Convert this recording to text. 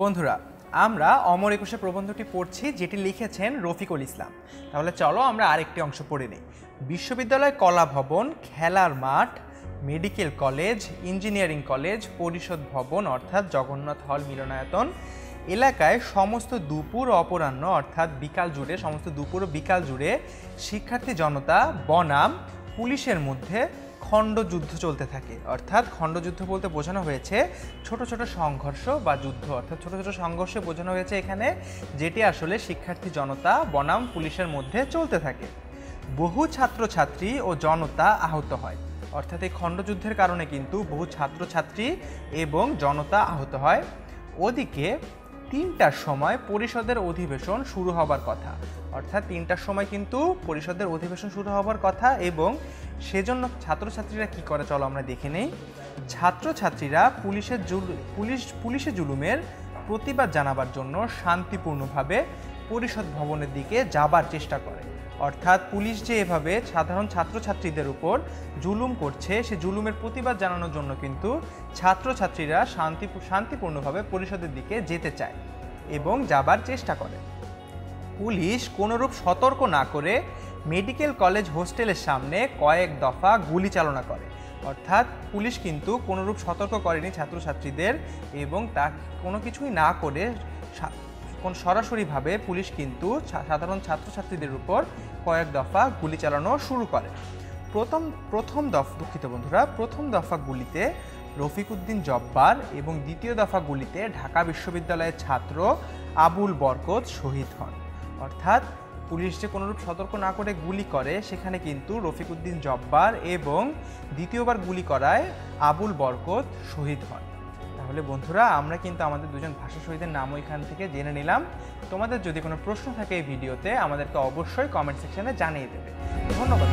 বন্ধুরা, আমরা অমর একুশে প্রবন্ধটি পড়ছি, যেটি লিখেছেন রফিকুল ইসলাম। তাহলে চলো আমরা আরেকটি অংশ পড়ে নিই। বিশ্ববিদ্যালয় কলা ভবন, খেলার মাঠ, মেডিকেল কলেজ, ইঞ্জিনিয়ারিং কলেজ, পরিষদ ভবন অর্থাৎ জগন্নাথ হল মিলনায়তন এলাকায় সমস্ত দুপুর ও অপরাহ্ন অর্থাৎ বিকাল জুড়ে, সমস্ত দুপুর ও বিকাল জুড়ে শিক্ষার্থী জনতা বনাম পুলিশের মধ্যে খণ্ডযুদ্ধ চলতে থাকে। অর্থাৎ খণ্ডযুদ্ধ বলতে বোঝানো হয়েছে ছোট ছোট সংঘর্ষ বা যুদ্ধ, অর্থাৎ ছোট ছোট সংঘর্ষে বোঝানো হয়েছে এখানে, যেটি আসলে শিক্ষার্থী জনতা বনাম পুলিশের মধ্যে চলতে থাকে। বহু ছাত্রছাত্রী ও জনতা আহত হয়, অর্থাৎ এই খণ্ডযুদ্ধের কারণে কিন্তু বহু ছাত্রছাত্রী এবং জনতা আহত হয়। ওদিকে ৩টার সময় পরিষদের অধিবেশন শুরু হবার কথা, অর্থাৎ ৩টার সময় কিন্তু পরিষদের অধিবেশন শুরু হবার কথা, এবং সেজন্য ছাত্রছাত্রীরা কি করে চলো আমরা দেখে নেই। ছাত্রছাত্রীরা পুলিশে জুলুমের প্রতিবাদ জানাবার জন্য শান্তিপূর্ণভাবে পরিষদ ভবনের দিকে যাবার চেষ্টা করে। অর্থাৎ পুলিশ যে এভাবে সাধারণ ছাত্রছাত্রীদের উপর জুলুম করছে, সে জুলুমের প্রতিবাদ জানানোর জন্য কিন্তু ছাত্রছাত্রীরা শান্তিপূর্ণভাবে পরিষদের দিকে যেতে চায় এবং যাবার চেষ্টা করে। পুলিশ কোনোরূপ সতর্ক না করে মেডিকেল কলেজ হোস্টেলের সামনে কয়েক দফা গুলি চালনা করে। অর্থাৎ পুলিশ কিন্তু কোনোরূপ সতর্ক করেনি ছাত্রছাত্রীদের, এবং তা কোনো কিছুই না করে সরাসরিভাবে পুলিশ কিন্তু সাধারণ ছাত্রছাত্রীদের উপর কয়েক দফা গুলি চালানো শুরু করে। প্রথম দফা গুলিতে রফিকুদ্দিন জব্বার এবং দ্বিতীয় দফা গুলিতে ঢাকা বিশ্ববিদ্যালয়ের ছাত্র আবুল বরকত শহীদ হন। অর্থাৎ পুলিশ যে কোনোরূপ সতর্ক না করে গুলি করে, সেখানে কিন্তু রফিকুদ্দিন জব্বার এবং দ্বিতীয়বার গুলি করায় আবুল বরকত শহীদ হন। তাহলে বন্ধুরা, আমরা কিন্তু আমাদের দুজন ভাষা শহীদের নামও এখান থেকে জেনে নিলাম। তোমাদের যদি কোনো প্রশ্ন থাকে এই ভিডিওতে, আমাদেরকে অবশ্যই কমেন্ট সেকশনে জানিয়ে দেবে। ধন্যবাদ।